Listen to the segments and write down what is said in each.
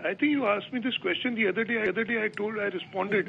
I think you asked me this question the other day. I responded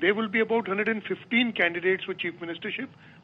There will be about 115 candidates for chief ministership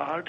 8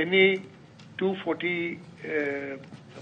NA 240,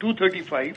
235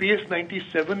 PS 97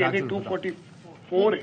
NA 244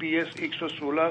PS 116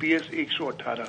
PS 118।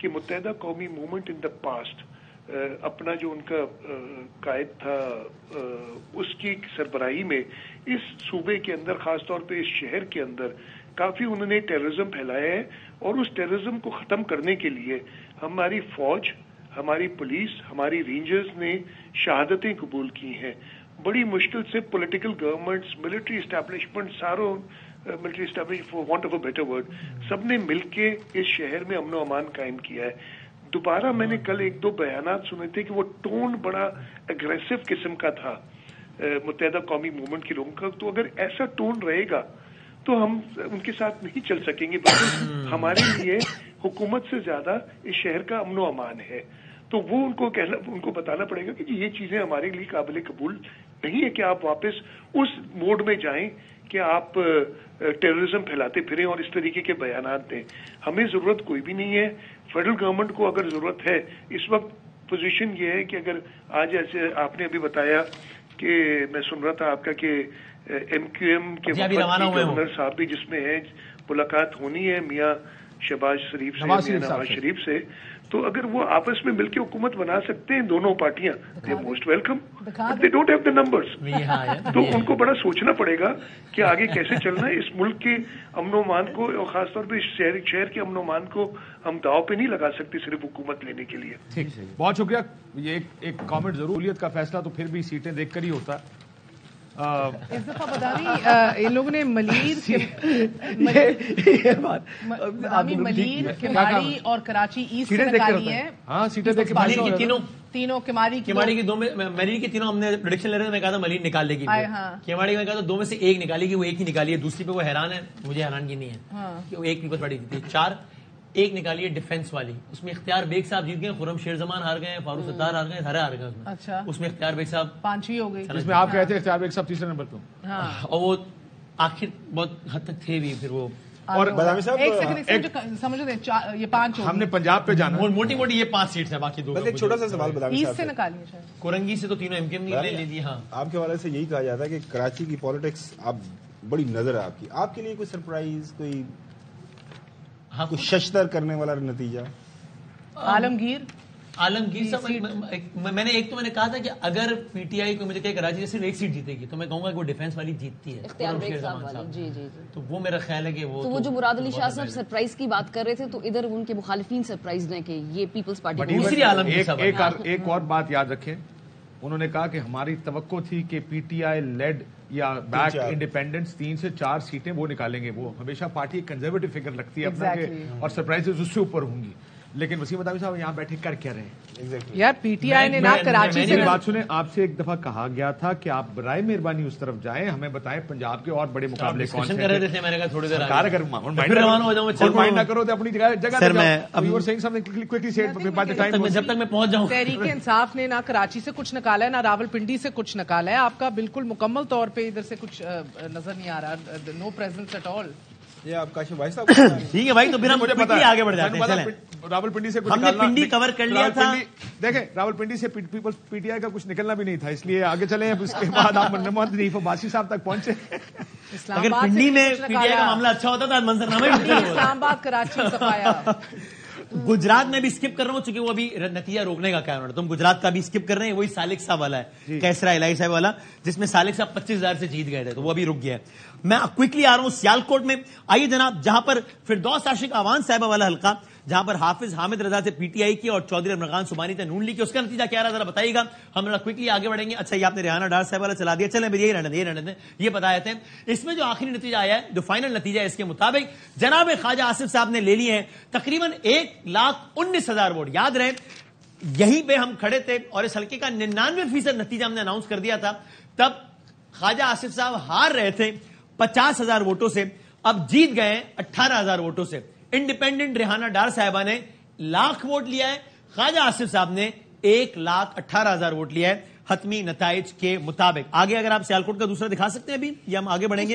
کہ متحدہ قومی movement in the past اپنا جو ان کا قائد تھا اس کی سربراہی میں اس صوبے کے اندر خاص طور پہ اس شہر کے اندر کافی انہوں نے ٹیررزم پھیلایا ہے، اور اس ٹیررزم کو ختم کرنے کے لیے ہماری فوج، ہماری پولیس، ہماری رینجرز نے شہادتیں قبول کی ہیں. بڑی مشکل سے پولیٹیکل گورنمنٹس، ملٹری اسٹیبلشمنٹ، ساروں military establishment for want of a better word, سب نے مل کے اس شہر میں امن و امان قائم کیا ہے. دوبارہ میں نے کل ایک دو بیانات سنے تھے کہ وہ ٹون بڑا اگریسو قسم کا تھا متحدہ قومی موومنٹ کے لوگوں کا. تو اگر ایسا ٹون رہے گا تو ہم ان کے ساتھ نہیں چل سکیں گے، بلکہ ہمارے لیے حکومت سے زیادہ اس شہر کا امن و امان ہے. تو وہ ان کو بتانا پڑے گا کہ یہ چیزیں ہمارے لیے قابل قبول نہیں ہے کہ آپ واپس اس موڈ میں جائیں کہ آپ ٹیررزم پھیلاتے پھریں اور اس طریقے کے بیانات دیں. ہمیں ضرورت کوئی بھی نہیں ہے. فیڈرل گورنمنٹ کو اگر ضرورت ہے، اس وقت پوزیشن یہ ہے کہ اگر آج ایسے آپ نے ابھی بتایا کہ میں سن رہا تھا آپ کا کہ ایم کیو ایم کے گورنر صاحب بھی جس میں ہے ملاقات ہونی ہے میاں شہباز شریف سے، نواز شریف سے، تو اگر وہ آپس میں مل کے حکومت بنا سکتے ہیں دونوں پارٹیاں، they most welcome, but they don't have the numbers. تو ان کو بڑا سوچنا پڑے گا کہ آگے کیسے چلنا ہے. اس ملک کے امن و امان کو اور خاص طور پہ اس شہر کے امن و امان کو ہم داؤ پہ نہیں لگا سکتے صرف حکومت لینے کے لیے. ٹھیک، بہت شکریہ. یہ ایک کامنٹ ضروریت کا فیصلہ تو پھر بھی سیٹیں دیکھ کر ہی ہوتا ہے. اس دفعہ بدامی ان لوگوں نے ملیر، کماڑی اور کراچی ایسٹ سے نکالی ہے. ہاں سیٹیں دیکھ کے تینوں کماڑی کی دو میں ملیر کی تینوں ہم نے پریڈکشن لے رہے تھے. میں کہا تھا ملیر نکال لے گی، کیواڑی میں کہا تھا دو میں سے ایک نکالے گی، وہ ایک ہی نکالی ہے. دوسری پہ وہ حیران ہے، مجھے حیرانگی نہیں ہے کہ وہ ایک پیپلز پارٹی جیتی. 4 ایک نکالی ہے ڈیفنس والی، اس میں اختیار بیگ صاحب جیت گئے، خرم شیر زمان ہار گئے، فاروق ستار ہار گئے، ہرے ہار گئے. اچھا، اس میں اختیار بیگ صاحب 5ویں ہو گئی، جس میں آپ کہتے ہیں اختیار بیگ صاحب تیسرے نمبر پہ، اور وہ آخر بہت حد تک تھے بھی. پھر وہ اور بدامی صاحب سمجھ رہے ہیں یہ 5 ہم نے پنجاب پہ جانا، موٹی موٹی یہ 5 سیٹس ہیں، باقی 2. ایک چھوٹا سا سوال بدامی ایسٹ صاحب سے نکالی ہے. کورنگی سے تو تینوں ایم کے ایم نے لے لی. ہاں، آپ کے حوالے سے یہی کہا جاتا ہے کہ کراچی کی پالیٹکس اب بڑی نظر ہے آپ کے لیے کوئی سرپرائز، کوئی ششتر کرنے والا نتیجہ؟ عالمگیر صاحب، میں نے کہا تھا کہ اگر پی ٹی آئی کو مجھے کہ کراچی سے صرف ایک سیٹ جیتے گی تو میں کہوں گا کہ وہ ڈیفنس والی جیتتی ہے، اختیار بیگ صاحب والی. جی جی جی. تو وہ میرا خیال ہے کہ وہ جو مراد علی شاہ صاحب سرپرائز کی بات کر رہے تھے، تو ادھر ان کے مخالفین سرپرائز ہیں کہ یہ پیپلز پارٹی دوسری عالمگیر صاحب. ایک اور بات یاد رکھیں، انہوں نے کہا کہ ہماری توقع تھی کہ پی ٹی آئی لیڈ یا بیک انڈیپینڈنس 3 سے 4 سیٹیں وہ نکالیں گے. وہ ہمیشہ پارٹی ایک کنزرویٹو فگر رکھتی ہے اپنا، اور سرپرائزز اس سے اوپر ہوں گی. لیکن وسیم بدامی صاحب یہاں بیٹھے کر کیا رہے ہیں یار؟ پی ٹی آئی نے نہ کراچی سے بات سنیں، آپ سے ایک دفعہ کہا گیا تھا کہ آپ برائے مہربانی اس طرف جائیں، ہمیں بتائیں پنجاب کے اور بڑے مقابلے کون سے. میں نے کہا تھوڑی دیر اگر مائنڈ نہ کرو تو اپنی جگہ جب تک میں پہنچ جاؤں. تحریک انصاف نے نہ کراچی سے کچھ نکالا ہے، نہ راول پنڈی سے کچھ نکالا ہے. آپ کا بالکل مکمل طور پہ ادھر سے کچھ نظر نہیں آ رہا، نو پریزنس ایٹ آل. یہ آپ کاشف بھائی صاحب ٹھیک ہے بھائی، تو پھر ہم مجھے پتا آگے بڑھ جاتے ہیں. راول پنڈی سے ہم نے پنڈی کور کر لیا تھا. دیکھیں راول پنڈی سے پیپلز پی ٹی آئی کا کچھ نکلنا بھی نہیں تھا، اس لیے آگے چلیں. اس کے بعد آپ محمد حنیف عباسی صاحب تک پہنچے. اگر پنڈی میں پی ٹی آئی کا معاملہ اچھا ہوتا تو منظر نامہ اسلام آباد کراچی صفایا. گجرات میں بھی اسکپ کر رہا ہوں چونکہ وہ ابھی نتیجہ روکنے کا کیا انہوں نے. تم گجرات کا بھی اسکپ کر رہے ہیں، وہی سالک صاحب والا ہے، کیسرا الہی صاحب والا، جس میں سالک صاحب 25,000 سے جیت گئے تھے، تو وہ ابھی رک گیا ہے. میں کوئکلی آ رہا ہوں سیالکوٹ میں. آئیے جناب، جہاں پر فردوس عاشق آوان صاحبہ والا حلقہ، جہاں پر حافظ حامد رضا سے پی ٹی آئی کی اور چودھری عمران سبحانی تھے نون لیگ کی، اس کا نتیجہ کیا رہا ذرا بتائیے گا. ہم ذرا کوئکلی آگے بڑھیں گے. اچھا، یہ آپ نے ریحانہ ڈار صاحب والا چلا دیا، چلیں یہی رہنے دیں، یہ بتا دیتے ہیں. اس میں جو آخری نتیجہ آیا ہے، جو فائنل نتیجہ ہے، اس کے مطابق جناب خواجہ آصف صاحب نے لے لیے ہیں تقریباً 1,19,000 ووٹ. یاد رہے یہیں پہ ہم کھڑے تھے اور اس حلقے کا 99% نتیجہ ہم نے اناؤنس کر دیا تھا. تب خواجہ آصف صاحب ہار رہے تھے 50,000 ووٹوں سے، اب جیت گئے 18,000 ووٹوں سے. انڈیپینڈنٹ ریحانہ ڈار صاحبہ نے 1,00,000 ووٹ لیا ہے، خواجہ آصف صاحب نے 1,18,000 ووٹ لیا ہے. حتمی نتائج کے مطابق. آگے اگر آپ سیالکوٹ کا دوسرا دکھا سکتے ہیں ابھی یا ہم آگے بڑھیں گے.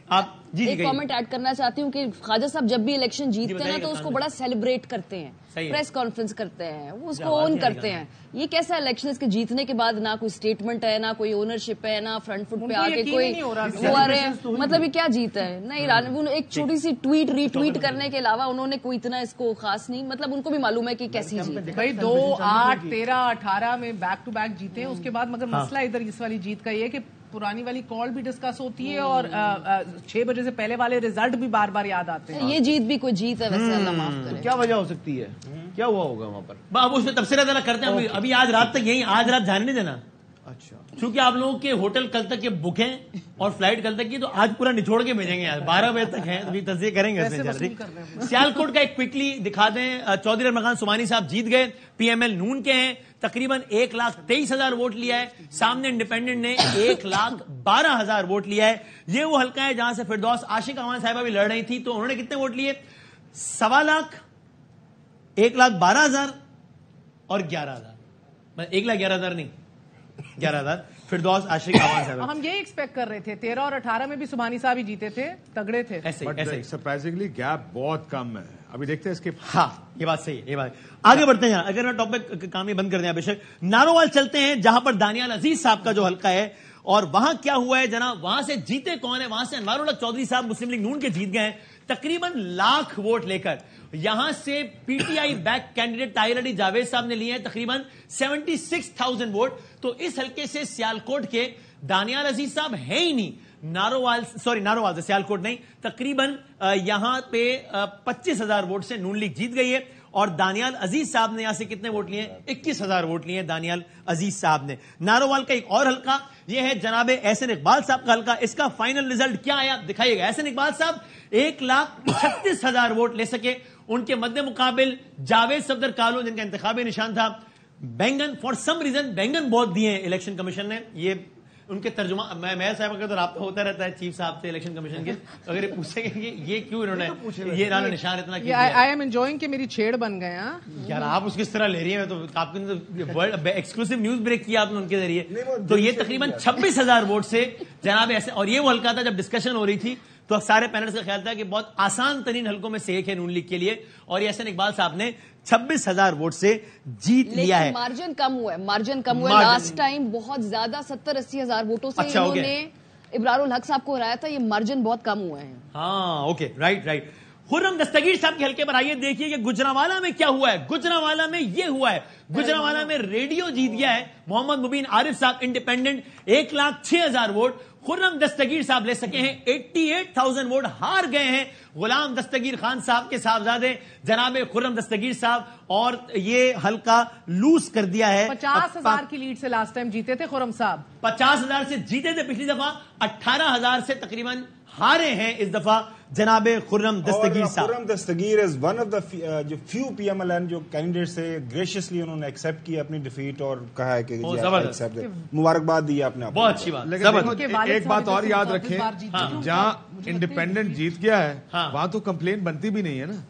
آپ ایک کامنٹ ایڈ کرنا چاہتی ہوں کہ خواجہ صاحب جب بھی الیکشن جیتتے ہیں نا تو اس کو بڑا سیلیبریٹ کرتے ہیں, پریس کانفرنس کرتے ہیں, وہ اس کو اون کرتے ہیں. یہ کیسا الیکشن اس کے جیتنے کے بعد نہ کوئی اسٹیٹمنٹ ہے, نہ کوئی اونرشپ ہے, نہ فرنٹ فٹ پہ آ کے کوئی وہ آ رہے ہیں, مطلب یہ کیا جیتا ہے. نہیں, ایک چھوٹی سی ٹویٹ ری ٹویٹ کرنے کے علاوہ انہوں نے کوئی اتنا اس کو خاص نہیں, مطلب ان کو بھی معلوم ہے کہ کیسی جیت. بھائی 2, 8, 13, 18 میں بیک ٹو بیک جیتے ہیں, اس کے بعد مگر مسئلہ ادھر اس والی جیت کا یہ ہے کہ پرانی والی کال بھی ڈسکس ہوتی ہے اور 6 بجے سے پہلے والے ریزلٹ بھی بار بار یاد آتے ہیں. یہ جیت بھی کوئی جیت ہے ویسے, اللہ معاف کرے. کیا وجہ ہو سکتی ہے, کیا ہوا ہوگا وہاں پر؟ اب اس میں تبصرہ ذرا کرتے ہیں ابھی. آج رات تک یہی, آج رات جاننے دینا. اچھا, چونکہ آپ لوگوں کے ہوٹل کل تک کے بک ہیں اور فلائٹ کل تک کی, تو آج پورا نچوڑ کے بھیجیں گے. 12 بجے تک ہیں, ابھی تجزیہ کریں گے. سیالکوٹ کا ایک کوئکلی دکھا دیں. چودھری رمضان سبحانی صاحب جیت گئے, پی ایم ایل نون کے ہیں, تقریباً 1,23,000 ووٹ لیا ہے. سامنے انڈیپینڈنٹ نے 1,12,000 ووٹ لیا ہے. یہ وہ حلقہ ہے جہاں سے فردوس عاشق امان صاحبہ بھی لڑ رہی تھی, تو انہوں نے کتنے ووٹ لیے؟ 1.25 لاکھ, 1,12,000 اور 11,000. 1,11,000 نہیں, 11,000 فردوس عاشق امان صاحب. ہم یہی ایکسپیکٹ کر رہے تھے. 13 اور 18 میں بھی سبحانی صاحب ہی جیتے تھے, تگڑے تھے. ایسے سرپرائزنگلی گیپ بہت کم ہے. ابھی دیکھتے ہیں اس کے. ہاں, یہ بات صحیح ہے, یہ بات. آگے بڑھتے ہیں. اگر میں ٹاپک کام ہی بند کر دیں بے شک. نارووال چلتے ہیں جہاں پر دانیال عزیز صاحب کا جو حلقہ ہے, اور وہاں کیا ہوا ہے جناب, وہاں سے جیتے کون ہے؟ وہاں سے انوار الحق چودھری صاحب مسلم لیگ نون کے جیت گئے ہیں تقریباً 1,00,000 ووٹ لے کر. یہاں سے P T I back candidate Tahir Ali Javed sahab نے لیے ہیں تقریباً 76,000 ووٹ. تو اس حلقے سے سیالکوٹ کے دانیال عزیز صاحب ہے ہی نہیں. نارووال سے سیالکوٹ نہیں, تقریباً یہاں پہ 25,000 ووٹ سے نون لیگ جیت گئی ہے. اور دانیال عزیز صاحب نے یہاں سے کتنے ووٹ لیے ہیں؟ 21,000 ووٹ لیے ہیں دانیال عزیز صاحب نے. نارووال کا ایک اور حلقہ یہ ہے جناب احسن اقبال صاحب کا حلقہ. اس کا فائنل ریزلٹ کیا آیا دکھائیے گا. احسن اقبال صاحب 1,36,000 ووٹ لے سکے. ان کے مد مقابل جاوید صفدر کالو, جن کا انتخابی نشان تھا بینگن, فار سم ریزن بینگن بہت دیے ہیں الیکشن کمیشن نے. یہ ان کے ترجمہ, میں صاحب کا تو رابطہ ہوتا رہتا ہے چیف صاحب سے الیکشن کمیشن کے, اگر یہ پوچھیں گے کہ یہ کیوں انہوں نے یہ نام نشان اتنا کیا. آئی ایم انجوائنگ کہ میری چھیڑ بن گئے. یار آپ اس کس طرح لے رہی ہیں, تو آپ نے ایکسکلوسیو نیوز بریک کیا آپ نے ان کے ذریعے. تو یہ تقریباً 26,000 ووٹ سے جناب ایسے. اور یہ وہ حلقہ تھا جب ڈسکشن ہو رہی تھی تو سارے پینلز کا خیال تھا کہ بہت آسان ترین حلقوں میں سے ایک ہے نون لیگ کے لیے, اور احسن اقبال صاحب نے 26,000 ووٹ سے جیت لیا ہے. مارجن کم ہوا ہے. لاسٹ ٹائم بہت زیادہ 70-80,000 ووٹوں سے انہوں نے ابرار الحق صاحب کو ہرایا تھا. یہ مارجن بہت کم ہوا ہے. ہاں اوکے, رائٹ. خرم دستگیر صاحب کے حلقے پر آئیے, دیکھیے کہ گجرانوالہ میں کیا ہوا ہے. گجرانوالہ میں یہ ہوا ہے, گجرانوالہ میں ریڈیو جیت گیا ہے محمد مبین عارف صاحب انڈیپینڈنٹ, 1,06,000 ووٹ. خرم دستگیر صاحب لے سکے ہیں 88,000 ووٹ. ہار گئے ہیں غلام دستگیر خان صاحب کے صاحبزادے جناب خرم دستگیر صاحب, اور یہ حلقہ لوز کر دیا ہے. 50,000 کی لیڈ سے لاسٹ ٹائم جیتے تھے خرم صاحب. 50,000 سے جیتے تھے پچھلی دفعہ, 18,000 سے تقریباً ہارے ہیں اس دفعہ جناب Khurram Dastgir sahab. Khurram Dastgir is one of the جو few P M L N جو کینڈیڈیٹس سے گریشیسلی انہوں نے ایکسپٹ کی اپنی ڈیفیٹ, اور کہا ہے کہ مبارکباد دی آپ نے. بہت اچھی بات. لیکن ایک بات اور یاد رکھیں, جہاں انڈیپینڈنٹ جیت گیا ہے وہاں تو کمپلین بنتی بھی نہیں ہے نا.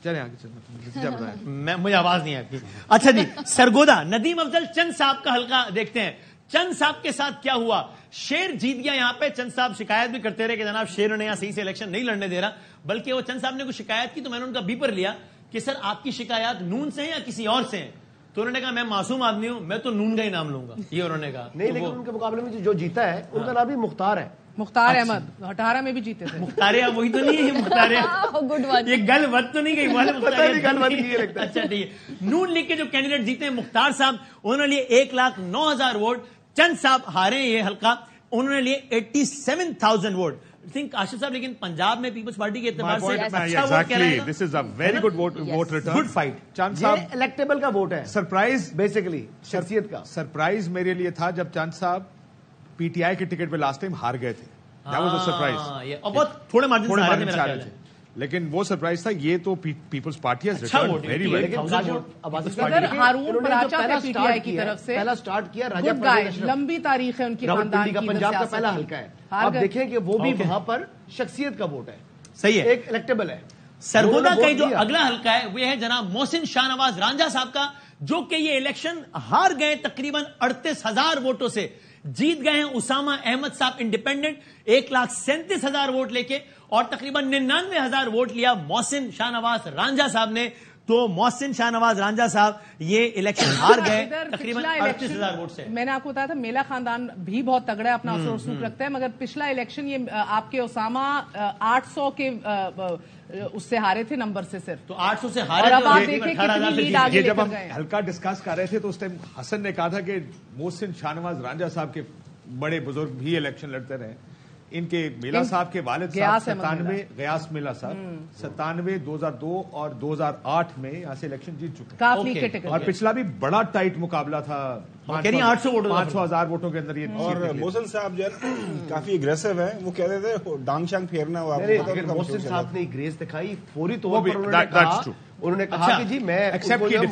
چلیں آگے, مجھے آواز نہیں آتی. اچھا جی, سرگودا ندیم افضل چند صاحب کا حلقہ دیکھتے ہیں. چند صاحب کے ساتھ کیا ہوا؟ شیر جیت گیا یہاں پہ. چند صاحب شکایت بھی کرتے رہے کہ جناب شیر نے یہاں صحیح سے الیکشن نہیں لڑنے دے رہا, بلکہ وہ چند صاحب نے کوئی شکایت کی تو میں نے ان کا بیپر لیا کہ سر آپ کی شکایات نون سے ہیں یا کسی اور سے ہیں؟ تو انہوں نے کہا میں معصوم آدمی ہوں, میں تو نون کا ہی نام لوں گا. یہ انہوں نے کہا. نہیں, لیکن ان کے مقابلے میں جو جیتا ہے ان کا نام بھی مختار ہے. مختار احمد 18 میں بھی جیتے تھے. مختاریہ وہی تو نہیں ہے, مختاریہ یہ گل بت تو نہیں گئی. اچھا ٹھیک ہے. نون لیگ کے جو کینڈیڈیٹ جیتے ہیں مختار صاحب, انہوں نے لیے 1,09,000 ووٹ. چند صاحب ہارے یہ حلقہ, انہوں نے لیے 87,000 ووٹ. تھنک آشف صاحب, لیکن پنجاب میں پیپلز پارٹی کے اعتبار سے اچھا ووٹ کیا رہے گا. This is a very good vote return, good fight. چند صاحب الیکٹیبل کا ووٹ ہے, سرپرائز بیسیکلی شخصیت کا. سرپرائز میرے لیے تھا جب چند صاحب پی ٹی آئی کے ٹکٹ پہ لاسٹ ٹائم ہار گئے تھے. That was a surprise. اور بہت تھوڑے مارجن سے آ رہے تھے, لیکن وہ سرپرائز تھا. یہ تو Peoples Party has returned very well. Haroon Baracha تھے پی ٹی آئی کی طرف سے, پہلا سٹارٹ کیا راجہ گڈ گائے, لمبی تاریخ ہے ان کی خاندان کی. پنجاب کا پہلا حلقہ ہے. آپ دیکھیں کہ وہ بھی وہاں پر شخصیت کا ووٹ ہے. صحیح ہے, ایک الیکٹیبل ہے. سرگودا کا جو اگلا حلقہ ہے وہ ہے جناب محسن شاہ نواز رانجھا صاحب کا, جو کہ یہ الیکشن ہار گئے تقریباً 38,000 ووٹوں سے. جیت گئے ہیں اسامہ احمد صاحب انڈیپینڈنٹ 1,37,000 ووٹ لے کے, اور تقریباً 99,000 ووٹ لیا محسن شاہ نواز رانجھا صاحب نے. تو محسن شاہ نواز رانجھا صاحب یہ الیکشن ہار گئے تقریباً 38,000 ووٹ سے. میں نے آپ کو بتایا تھا میلا خاندان بھی بہت تگڑا ہے, اپنا اثر و رسوخ رکھتا ہے, مگر پچھلا الیکشن یہ آپ کے اسامہ 800 کے اس سے ہارے تھے نمبر سے صرف. تو 800 سے ہارے, اور اب آپ دیکھیں کتنی لیڈ آگے لے جب کر ہم گئے. ہلکا ڈسکس کر رہے تھے تو اس ٹائم حسن نے کہا تھا کہ محسن شاہ نواز رانجھا صاحب کے بڑے بزرگ بھی الیکشن لڑتے رہے. ان کے میلا صاحب کے والد صاحب 97 غیاس میلا صاحب 97 2002 اور 2008 میں یہاں سے الیکشن جیت چکے, اور پچھلا بھی بڑا ٹائٹ مقابلہ تھا, 500,000 ووٹوں کے اندر. یہ اور محسن صاحب جو ہے کافی اگریسو ہے, وہ کہتے تھے ڈانگ شانگ پھیرنا. محسن صاحب نے گریز دکھائی فوری طور پر, انہوں نے کہا کہ جی میں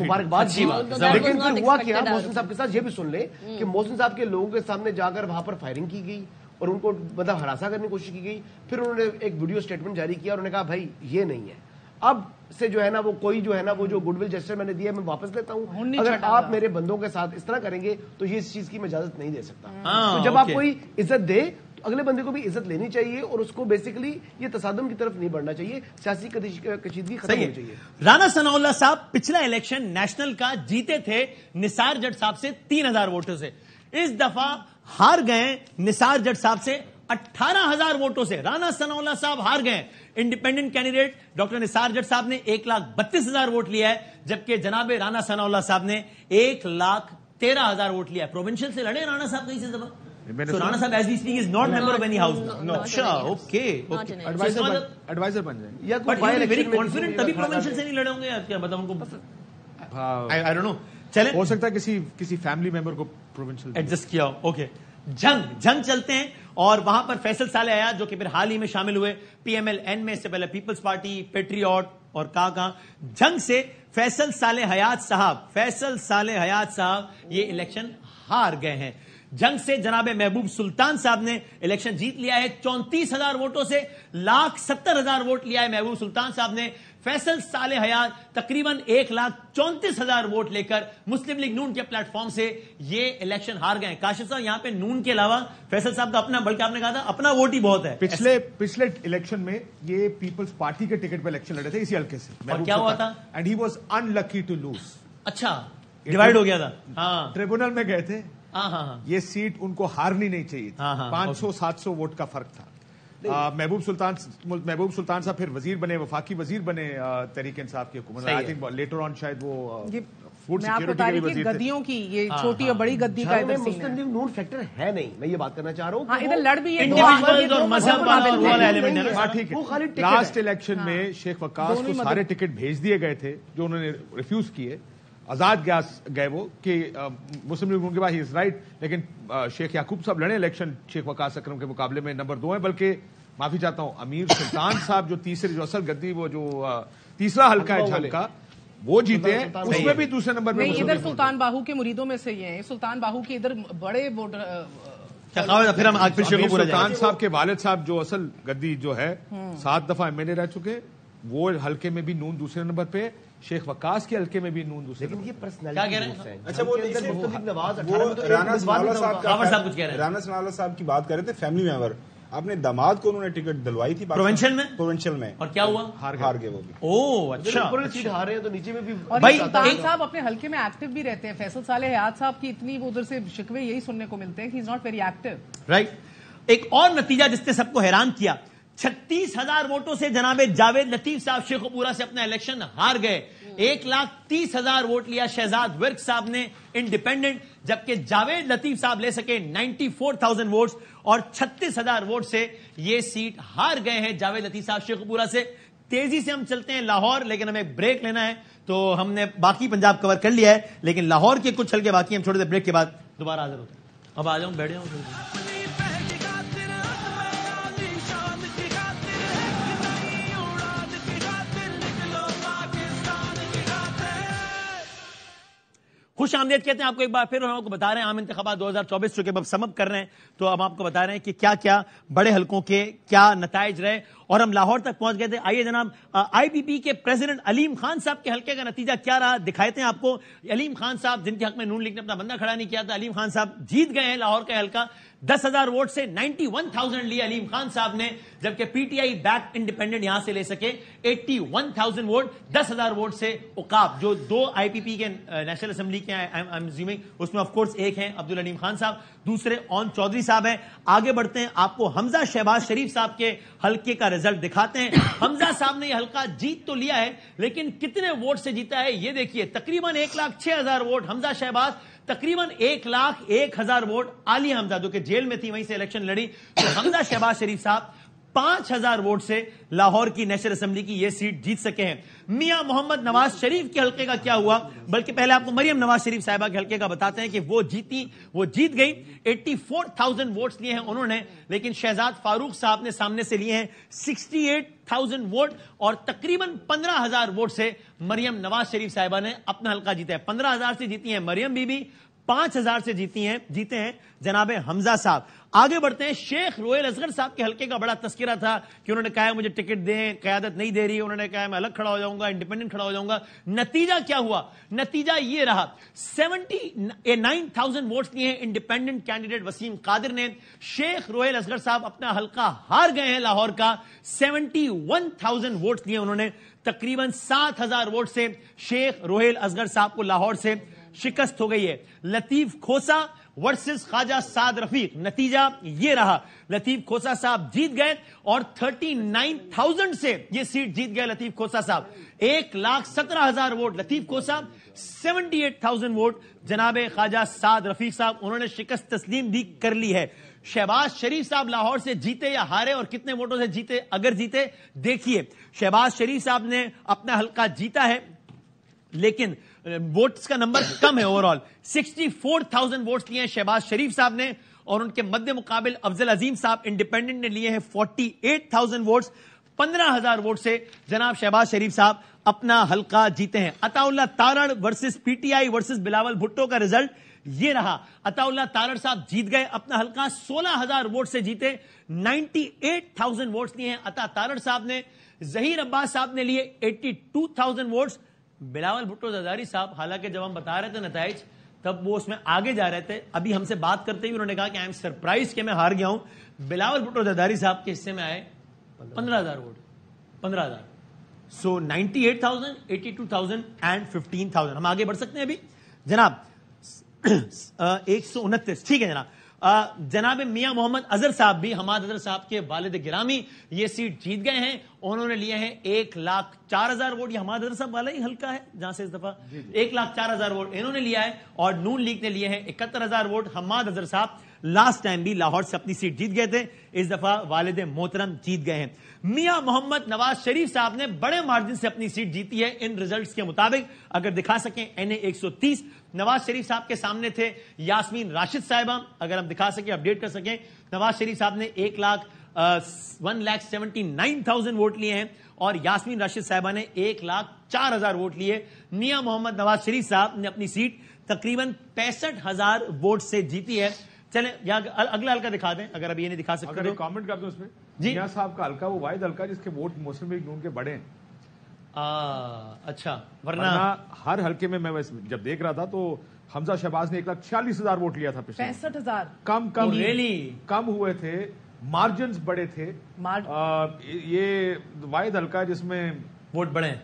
مبارکباد دی, لیکن پھر ہوا کیا محسن صاحب کے ساتھ یہ بھی سن لیں کہ محسن صاحب کے لوگوں کے سامنے جا کر وہاں پر فائرنگ کی گئی اور ان کو مطلب ہراساں کرنے کی کوشش کی گئی. پھر انہوں نے ایک ویڈیو سٹیٹمنٹ جاری کیا اور انہوں نے کہا بھائی یہ نہیں ہے, اب سے جو ہے نا وہ کوئی جو ہے نا وہ جو گڈ ول جسٹر میں نے دیا میں واپس لیتا ہوں, اگر آپ میرے بندوں کے ساتھ اس طرح کریں گے تو یہ اس چیز کی میں اجازت نہیں دے سکتا. تو جب آپ کوئی عزت دے تو اگلے بندے کو بھی عزت لینی چاہیے, اور اس کو بیسیکلی یہ تصادم کی طرف نہیں بڑھنا چاہیے, سیاسی کشیدگی ختم ہونی چاہیے. رانا ثناء اللہ صاحب پچھلا الیکشن نیشنل کا جیتے تھے نثار جٹ صاحب سے 3,000 ووٹوں سے. اس دفعہ ہار گئے نثار جٹ صاحب سے 18,000 ووٹوں سے. رانا ثناء اللہ صاحب ہار گئے. انڈیپینڈنٹ کینڈیڈیٹ ڈاکٹر نثار جٹ صاحب نے 1,32,000 ووٹ لیا ہے, جبکہ جناب رانا ثناء اللہ صاحب نے 1,13,000 ووٹ لیا ہے. پروونشل سے لڑے رانا صاحب کہیں سے دفعہ. So Rana Sahab as we speak is not member of any house now. No. Acha, okay. Adviser بن جائیں گے. But you are very confident تبھی پروونشل سے نہیں لڑے ہوں گے یار, کیا بتاؤں ان کو. I don't know. چلیں, ہو سکتا ہے کسی فیملی ممبر کو پروونشل ایڈجسٹ کیا ہو. اوکے, جنگ چلتے ہیں, اور وہاں پر فیصل صالح حیات جو کہ پھر حال ہی میں شامل ہوئے PMLN میں, اس سے پہلے پیپلز پارٹی, پیٹریوٹ اور کہاں جنگ سے فیصل صالح حیات صاحب یہ الیکشن ہار گئے ہیں. جنگ سے جناب محبوب سلطان صاحب نے الیکشن جیت لیا ہے 34,000 ووٹوں سے, 1,70,000 ووٹ لیا ہے محبوب سلطان صاحب نے. فیصل صالح حیات تقریباً 1,34,000 ووٹ لے کر مسلم لیگ نون کے پلیٹ فارم سے یہ الیکشن ہار گئے. کاشف صاحب یہاں پہ نون کے علاوہ فیصل صاحب کا اپنا, بلکہ آپ نے کہا تھا اپنا ووٹ ہی بہت ہے. پچھلے الیکشن میں یہ پیپلز پارٹی کے ٹکٹ پہ الیکشن لڑے تھے اسی حلقے سے, اور کیا ہوا تھا, and he was unlucky to lose. اچھا, ڈیوائڈ ہو گیا تھا. ہاں, ٹریبونل میں گئے تھے. ہاں, یہ سیٹ ان کو ہارنی نہیں چاہیے تھی. 500-700 ووٹ کا فرق تھا. محبوب سلطان صاحب پھر وزیر بنے, وفاقی وزیر بنے تحریک انصاف کی حکومت. آئی تھنک لیٹر آن شاید وہ فوڈ سیکورٹی کے وزیر تھے. گدیوں کی یہ چھوٹی اور بڑی گدی کا مسلم لیگ نون فیکٹر ہے نہیں, میں یہ بات کرنا چاہ رہا ہوں. ادھر لڑ بھی لاسٹ الیکشن میں شیخ وقاص کو سارے ٹکٹ بھیج دیے گئے تھے جو انہوں نے ریفیوز کیے. آزاد گئے وہ کہ مسلم لیگ کے بعد ہی از رائٹ, لیکن شیخ یعقوب صاحب لڑے الیکشن شیخ وقاص اکرم کے مقابلے میں نمبر 2 ہیں. بلکہ معافی چاہتا ہوں, امیر سلطان صاحب جو جو اصل گدی وہ جو تیسرا حلقہ ہے جھنگ کا وہ جیتے ہیں, اس میں بھی دوسرے نمبر پہ. ادھر سلطان باہو کے مریدوں میں سے یہ ہیں, سلطان باہو کے ادھر بڑے ووٹر. سلطان صاحب کے والد صاحب جو اصل گدی جو ہے 7 دفعہ MLA رہ چکے, وہ حلقے میں بھی نون دوسرے نمبر پہ, شیخ وقاص کے حلقے میں بھی نون دوسرے. لیکن یہ پرسنالٹی. اچھا, وہ رانا ثناء اللہ صاحب کی بات کر رہے تھے, فیملی ممبر, اپنے داماد کو انہوں نے ٹکٹ دلوائی تھی پروونشل میں, اور کیا ہوا, ہار گئے وہ بھی. اوہ اچھا, سیٹ ہارے ہیں تو نیچے میں بھی. سلطان صاحب اپنے حلقے میں ایکٹیو بھی رہتے ہیں. فیصل صالح حیات صاحب کی اتنی ادھر سے شکوے یہی سننے کو ملتے ہیں کہ he is not very active. Right. ایک اور نتیجہ جس نے سب کو حیران کیا, 36,000 ووٹوں سے جناب جاوید لطیف صاحب شیخ پورا سے اپنا الیکشن ہار گئے. 1,30,000 ووٹ لیا شہزاد ورک صاحب نے انڈیپینڈنٹ, جبکہ جاوید لطیف صاحب لے سکے 94,000 ووٹس, اور 36,000 ووٹ سے یہ سیٹ ہار گئے ہیں جاوید لطیف صاحب شیخ پورا سے. تیزی سے ہم چلتے ہیں لاہور, لیکن ہمیں بریک لینا ہے, تو ہم نے باقی پنجاب کور کر لیا ہے, لیکن لاہور کے کچھ حلقے باقی, ہم چھوٹے سے بریک کے بعد دوبارہ حاضر ہوتے ہیں. اب آ جاؤں, بیٹھ جاؤں. خوش آمدید کہتے ہیں آپ کو ایک بار پھر, اور ہم آپ کو بتا رہے ہیں عام انتخابات 2024 چونکہ اب سم اپ کر رہے ہیں, تو اب آپ کو بتا رہے ہیں کہ کیا کیا بڑے حلقوں کے کیا نتائج رہے, اور ہم لاہور تک پہنچ گئے تھے. آئیے جناب آئی پی پی کے پریزیڈنٹ علیم خان صاحب کے حلقے کا نتیجہ کیا رہا دکھاتے ہیں آپ کو. علیم خان صاحب جن کے حق میں نون لیگ نے اپنا بندہ کھڑا نہیں کیا تھا, علیم خان صاحب جیت گئے ہیں لاہور کا حلقہ. 10,000 ووٹ سے 91,000 لیے علیم خان صاحب نے, جبکہ پی ٹی آئی بیک انڈیپینڈنٹ یہاں سے لے سکے 81,000 ووٹ. 10,000 ووٹ سے عقاب جو 2 آئی پی پی کے نیشنل اسمبلی کے ہیں, اس میں آف کورس ایک ہیں عبدالعلیم خان صاحب, دوسرے اون چودھری صاحب ہیں. آگے بڑھتے ہیں, آپ کو حمزہ شہباز شریف صاحب کے حلقے کا رزلٹ دکھاتے ہیں. حمزہ صاحب نے یہ حلقہ جیت تو لیا ہے, لیکن کتنے ووٹ سے جیتا ہے یہ دیکھیے. تقریباً 1,06,000 ووٹ حمزہ شہباز, تقریباً 1,01,000 ووٹ عالیہ حمزہ جو کہ جیل میں تھی وہیں سے الیکشن لڑی. تو حمزہ شہباز شریف صاحب 5,000 ووٹ سے لاہور کی نیشنل اسمبلی کی یہ سیٹ جیت سکے ہیں. میاں محمد نواز شریف کے حلقے کا کیا ہوا, بلکہ پہلے آپ کو مریم نواز شریف صاحبہ کے حلقے کا بتاتے ہیں کہ وہ جیت گئی. 84,000 ووٹس لیے ہیں انہوں نے, لیکن شہزاد فاروق صاحب نے سامنے سے لیے ہیں 68,000 ووٹ, اور تقریباً 15,000 ووٹ سے مریم نواز شریف صاحبہ نے اپنا حلقہ جیتا ہے. 15,000 سے جیتی ہیں مریم بی بی, 5,000 سے جیتے ہیں جناب حمزہ صاحب. آگے بڑھتے ہیں, شیخ روہیل اصغر صاحب کے حلقے کا بڑا تذکرہ تھا کہ انہوں نے کہا مجھے ٹکٹ دیں, قیادت نہیں دے رہی, انہوں نے کہا میں الگ کھڑا ہو جاؤں گا, انڈیپینڈنٹ کھڑا ہو جاؤں گا. نتیجہ کیا ہوا, نتیجہ یہ رہا 79,000 ووٹس لیے ہیں انڈیپینڈنٹ کینڈیڈیٹ وسیم قادر نے. شیخ روہیل اصغر صاحب اپنا حلقہ ہار گئے ہیں لاہور کا. 71,000 ووٹس لیے انہوں نے, تقریباً 7,000 ووٹ سے شیخ روہیل اصغر صاحب کو لاہور سے شکست ہو گئی ہے. لطیف کھوسا ورسز خواجہ سعد رفیق, نتیجہ یہ رہا لطیف کھوسا صاحب جیت گئے, اور 39,000 سے یہ سیٹ جیت گئے لطیف کھوسا صاحب. 1,17,000 ووٹ لطیف کھوسا, 78,000 ووٹ جناب خواجہ سعد رفیق صاحب, انہوں نے شکست تسلیم بھی کر لی ہے. شہباز شریف صاحب لاہور سے جیتے یا ہارے, اور کتنے ووٹوں سے جیتے اگر جیتے دیکھیے. شہباز شریف صاحب نے اپنا حلقہ جیتا ہے, لیکن ووٹس کا نمبر کم ہے. اوور آل 64,000 ووٹس لیے ہیں شہباز شریف صاحب نے, اور ان کے مد مقابل افضل عظیم صاحب انڈیپینڈنٹ نے لیے ہیں 48,000 ووٹس. 15,000 ووٹ سے جناب شہباز شریف صاحب اپنا حلقہ جیتے ہیں. Atta Ullah Tarar versus P T I versus Bilawal Bhutto کا رزلٹ یہ رہا. عطا اللہ تارڑ صاحب جیت گئے, اپنا حلقہ 16,000 ووٹ سے جیتے. 98,000 ووٹس لیے ہیں عطا تارڑ صاحب نے. ظہیر عباس صاحب نے لیے 82,000 ووٹس. بلاول بھٹو زرداری صاحب, حالانکہ جب ہم بتا رہے تھے نتائج تب وہ اس میں آگے جا رہے تھے, ابھی ہم سے بات کرتے ہی انہوں نے کہا کہ آئی ایم سرپرائز کہ میں ہار گیا ہوں. بلاول بھٹو زرداری صاحب کے حصے میں آئے 15,000 ووٹ, 15,000. So 98,000, 82,000 and 15,000. ہم آگے بڑھ سکتے ہیں ابھی جناب. 129, ٹھیک ہے جناب. جناب میاں محمد اظہر صاحب بھی, حماد اظہر صاحب کے والد گرامی, یہ سیٹ جیت گئے ہیں. انہوں نے لیے ہیں 1,04,000 ووٹ. یہ حماد اظہر صاحب والا ہی حلقہ ہے جہاں سے اس دفعہ 1,04,000 ووٹ انہوں نے لیا ہے, اور نون لیگ نے لیے ہیں 71,000 ووٹ. حماد اظہر صاحب لاسٹ ٹائم بھی لاہور سے اپنی سیٹ جیت گئے تھے, اس دفعہ والد محترم جیت گئے ہیں. میاں محمد نواز شریف صاحب نے بڑے مارجن سے اپنی سیٹ جیتی ہے ان ریزلٹس کے مطابق. اگر دکھا سکیں NA 130, نواز شریف صاحب کے سامنے تھے یاسمین راشد صاحبہ, اگر ہم دکھا سکیں اپڈیٹ کر سکیں. نواز شریف صاحب نے 1,79,000 ووٹ لیے ہیں, اور یاسمین راشد صاحبہ نے 1,04,000 ووٹ لیے. میاں محمد نواز شریف صاحب نے اپنی سیٹ تقریباً 65,000 ووٹ سے جیتی ہے. چلیں اگلا حلقہ دکھا دیں اگر ابھی یہ نہیں دکھا سکتے تو. کامنٹ کر دوں اس میں. جی میاں صاحب کا حلقہ وہ واحد حلقہ جس کے ووٹ مسلم لیگ نون کے بڑے ہیں. اچھا, ورنہ ہر حلقے میں جب دیکھ رہا تھا تو حمزہ شہباز نے 1,46,000 ووٹ لیا تھا. 65,000 کم ہوئے تھے, مارجنز بڑے تھے. یہ واحد حلقہ جس میں ووٹ بڑے ہیں.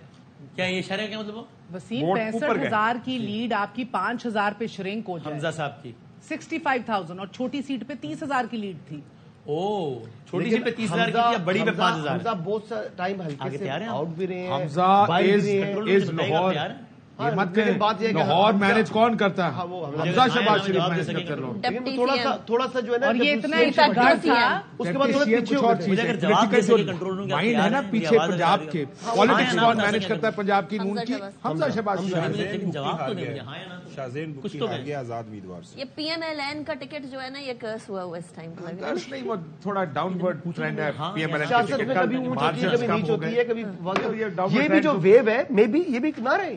کیا یہ شرح کیا مطلب؟ وسیم 65,000 کی لیڈ آپ کی 5,000 پہ شرنک ہو جائے. حمزہ صاحب کی 65,000, اور چھوٹی سیٹ پہ 30,000 کی لیڈ تھی. چھوٹی سی پہ 30,000 کی تھی, بڑی پہ 5,000. حمزہ بہت سا ٹائم ہلکے سے آؤٹ بھی رہے ہیں. حمزہ از لاہور. لاہور مینج کون کرتا ہے؟ حمزہ شہباز شریف مینج کرتے ہیں. تھوڑا سا جو ہے نا, اور یہ اتنا گھر تھا, اس کے بعد تھوڑا پیچھے ہو گئے. مائنڈ ہے نا پیچھے پنجاب کے, پالیٹکس کون مینج کرتا ہے پنجاب کی نون کی؟ حمزہ شہباز شریف. جواب تو نہیں دیا. شاہزین بخاری آ گیا آزاد امیدوار سے. یہ PMLN کا ٹکٹ جو ہے نا یہ کرس ہوا اس ٹائم. کرس نہیں, وہ تھوڑا ڈاؤن ورڈ ٹرینڈ ہے. سیاست میں کبھی اونچ ہوتی ہے کبھی نیچ ہوتی ہے, کبھی یہ بھی جو ویو ہے مے بی یہ بھی نہ رہے.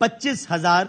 25,000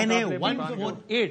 NA 148।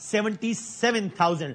77,000।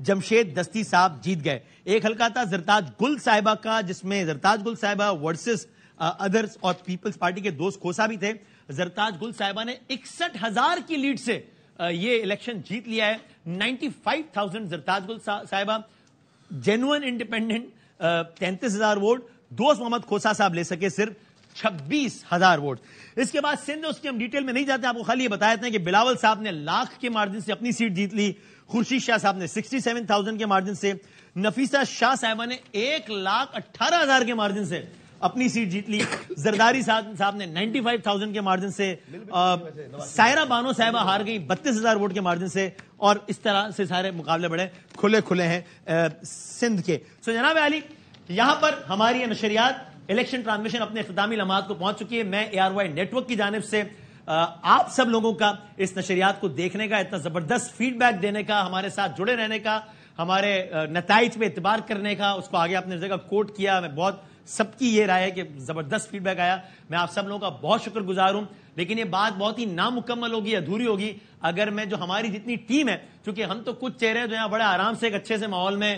جمشید دستی صاحب جیت گئے. ایک حلقہ تھا زرتاج گل صاحبہ کا جس میں زرتاج گل صاحبہ ورسز ادرس اور پیپلز پارٹی کے دوست کھوسا بھی تھے. زرتاج گل صاحبہ نے 61,000 کی لیڈ سے یہ الیکشن جیت لیا ہے. 95,000 زرتاج گل صاحبہ. Genuine independent 33,000 vote. دوست محمد کھوسا صاحب لے سکے صرف 26,000 ووٹ. اس کے بعد سندھ اس کی ہم ڈیٹیل میں نہیں جاتے, آپ کو خالی یہ بتایا تھا کہ بلاول صاحب نے لاکھ کے مارجن سے اپنی سیٹ جیت لی. خورشید شاہ صاحب نے 67,000 کے مارجن سے. نفیسہ شاہ صاحبہ نے 1,18,000 کے مارجن سے اپنی سیٹ جیت لی. زرداری صاحب نے 95,000 کے مارجن سے. سائرہ بانو صاحبہ ہار گئی 32,000 ووٹ کے مارجن سے. اور اس طرح سے سارے مقابلے بڑے کھلے ہیں سندھ کے. سو جناب علی, یہاں پر ہماری یہ نشریات الیکشن ٹرانسمیشن اپنے اختتامی لمحات کو پہنچ چکی ہے. میں ARY نیٹ ورک کی جانب سے آپ سب لوگوں کا اس نشریات کو دیکھنے کا, اتنا زبردست فیڈ بیک دینے کا, ہمارے ساتھ جڑے رہنے کا, ہمارے نتائج پہ اعتبار کرنے کا, اس کو آگے آپ نے جگہ کوٹ کیا. میں بہت سب کی یہ رائے ہے کہ زبردست فیڈ بیک آیا. میں آپ سب لوگوں کا بہت شکر گزار ہوں. لیکن یہ بات بہت ہی نامکمل ہوگی, ادھوری ہوگی اگر میں جو ہماری جتنی ٹیم ہے, چونکہ ہم تو کچھ چہرے جو یہاں بڑے آرام سے ایک اچھے سے ماحول میں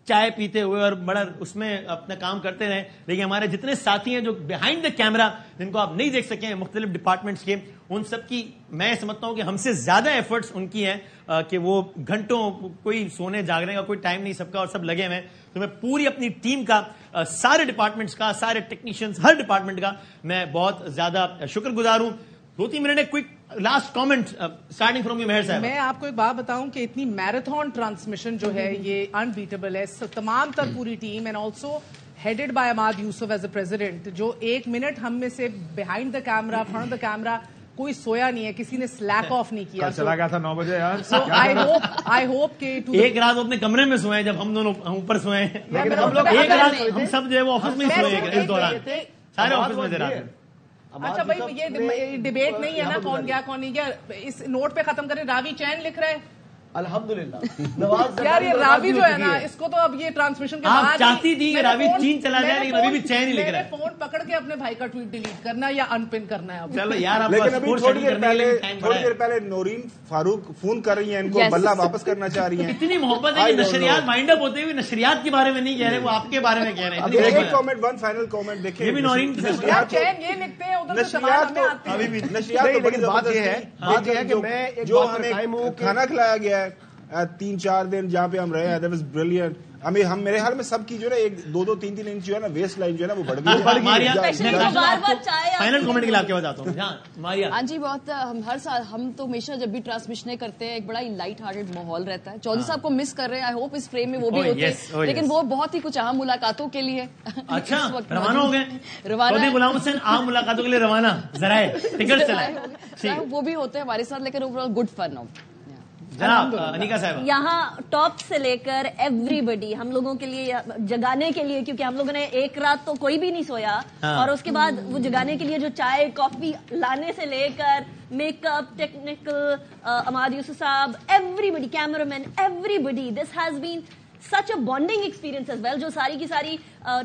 چائے پیتے ہوئے اور بڑا اس میں اپنا کام کرتے رہے, لیکن ہمارے جتنے ساتھی ہیں جو بیہائنڈ دا کیمرہ جن کو آپ نہیں دیکھ سکے ہیں مختلف ڈپارٹمنٹس کے, ان سب کی میں سمجھتا ہوں کہ ہم سے زیادہ ایفرٹس ان کی ہیں کہ وہ گھنٹوں, کوئی سونے جاگنے کا کوئی ٹائم نہیں سب کا, اور سب لگے ہوئے. تو میں پوری اپنی ٹیم کا, سارے ڈپارٹمنٹس کا, سارے ٹیکنیشینز, ہر ڈپارٹمنٹ کا میں بہت زیادہ شکر گزار ہوں. 2-3 منٹ ایک quick last comment starting from you مہر صاحب. میں آپ کو ایک بات بتاؤں کہ اتنی میراتھن ٹرانسمیشن جو ہے یہ انبیٹیبل ہے. تمام تر پوری team and also headed by Imad Yousuf as a president, جو 1 منٹ ہم میں سے behind the camera, front the camera کوئی سویا نہیں ہے, کسی نے سلیک آف نہیں کیا. چلا گیا تھا 9 بجے یار. سو آئی ہوپ کہ ایک رات اپنے کمرے میں سوئے جب ہم دونوں اوپر سوئے ہیں. ایک رات ہم سب جو ہے وہ آفس میں ہی سوئے اس دوران, سارے آفس میں تھے رات. اچھا بھائی, یہ ڈیبیٹ نہیں ہے نا کون گیا کون نہیں گیا. اس نوٹ پہ ختم کریں, راوی چین لکھ رہے ہیں. الحمدللہ نواز یار یہ راوی جو ہے نا, اس کو تو اب یہ ٹرانسمیشن کے بعد آپ چاہتی تھی کہ راوی چین چلا جائے, لیکن ابھی بھی چین ہی لکھ رہا ہے. فون پکڑ کے اپنے بھائی کا ٹویٹ ڈیلیٹ کرنا یا ان پن کرنا ہے. چلو یار, لیکن ابھی تھوڑی دیر پہلے نورین فاروق فون کر رہی ہیں, ان کو بلہ واپس کرنا چاہ رہی ہیں. اتنی محبت ہے کہ نشریات مائنڈ اپ ہوتے ہوئے نشریات کے بارے میں نہیں کہہ رہے, وہ آپ کے بارے میں کہہ رہے ہیں. ایک کامنٹ, ون فائنل کامنٹ دیکھیں. یہ بھی نورین نشریات یہ لکھتے ہیں ادھر سے سوال ہمیں آتے ہیں. نشریات تو بڑی بات یہ ہے کہ جو ہمیں کھانا کھلایا گیا ہے 3-4 دن جہاں پہ ہم رہے ہیں, دیٹ واز بریلینٹ. ہم میرے خیال میں سب کی جو ہے 2-3 انچ جو ہے نا ویسٹ لائن جو ہے نا وہ بڑھ گئی ہے. فائنل کامنٹ کے لیے آپ کے بتاتا ہوں. ہاں جی, بہت ہم ہر سال ہم تو ہمیشہ جب بھی ٹرانسمیشن کرتے ہیں ایک بڑا ہی لائٹ ہارٹڈ ماحول رہتا ہے. چودھری صاحب کو مس کر رہے ہیں, آئی ہوپ اس فریم میں وہ بھی ہوتے ہیں, لیکن وہ بہت ہی کچھ اہم ملاقاتوں کے لیے. اچھا روانہ ہو گئے, چودھری غلام حسین عام ملاقاتوں کے لیے روانہ, ذرائع ٹکٹ چلائے, وہ بھی ہوتے ہیں ہمارے ساتھ, لیکن اوور آل گڈ فن. یہاں ٹاپ سے لے کر ایوری بڈی ہم لوگوں کے لیے جگانے کے لیے, کیونکہ ہم لوگوں نے ایک رات تو کوئی بھی نہیں سویا, اور اس کے بعد وہ جگانے کے لیے جو چائے کافی لانے سے لے کر make up, technical, Imad Yousuf صاحب, everybody, cameraman, everybody, this has been such a bonding experience as well. جو ساری کی ساری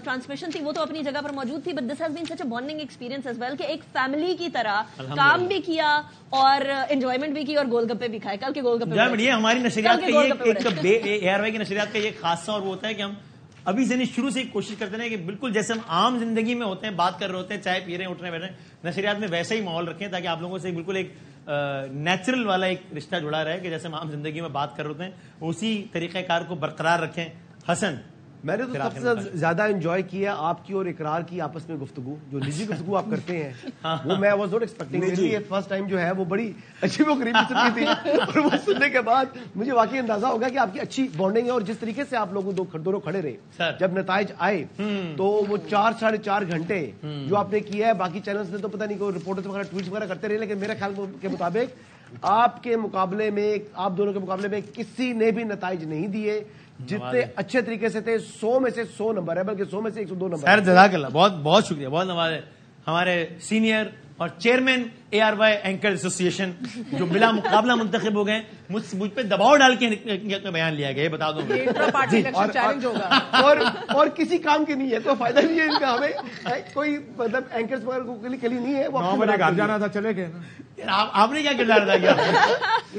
ٹرانسمیشن تھی وہ تو اپنی جگہ پر موجود تھی, but this has been such a bonding experience as well کہ ایک فیملی کی طرح کام بھی کیا اور انجوائمنٹ بھی کی اور گول گپے بھی کھائے. کل کے گول گپے یہ ہماری نشریات کا ایک ARY کی نشریات کا یہ خاصہ اور وہ ہوتا ہے کہ ہم ابھی سے نہیں شروع سے کوشش کرتے ہیں کہ بالکل جیسے ہم عام زندگی میں ہوتے ہیں, بات کر رہے ہوتے ہیں, چائے پی رہے ہیں, اٹھ رہے ہیں, بیٹھ رہے ہیں, نشریات میں ویسا ہی ماحول رکھیں تاکہ آپ لوگوں سے بالکل ایک نیچرل والا ایک رشتہ جڑا رہے کہ جیسے ہم عام زندگی میں بات کر رہے ہوتے ہیں, اسی طریقہ کار کو برقرار رکھیں. حسن, میں نے تو سب سے زیادہ انجوائے کیا آپ کی اور اقرار کی آپس میں گفتگو, جو نجی گفتگو آپ کرتے ہیں وہ میں was not expecting. First time جو ہے وہ بڑی عجیب و غریب قسم کی تھی, اور وہ سننے کے بعد مجھے واقعی اندازہ ہوگا کہ آپ کی اچھی بانڈنگ ہے. اور جس طریقے سے آپ لوگ دونوں کھڑے رہے جب نتائج آئے, تو وہ 4-4.5 گھنٹے جو آپ نے کیا ہے, باقی چینلز نے تو پتہ نہیں کوئی رپورٹرز وغیرہ ٹویٹس وغیرہ کرتے رہے, لیکن میرے خیال کے مطابق آپ کے مقابلے میں, آپ دونوں کے مقابلے میں کسی نے بھی نتائج نہیں دیے جتنے اچھے طریقے سے تھے. 100 میں سے 100 نمبر ہے, بلکہ 100 میں سے 102 نمبر. خیر جزاک اللہ, بہت بہت شکریہ, بہت نواز ہے ہمارے سینئر اور چیئرمین ARY اینکر ایسوسیشن جو بلا مقابلہ منتخب ہو گئے. مجھ پہ دباؤ ڈال کے بیان لیا گیا, بتا دوں, اور کسی کام کی نہیں ہے, تو فائدہ نہیں ہے ان کا, ہمیں کوئی مطلب اینکرز وغیرہ کے لیے نہیں ہے. 9 بجے گھر جانا تھا, چلے گئے. آپ نے کیا کردار ادا کیا؟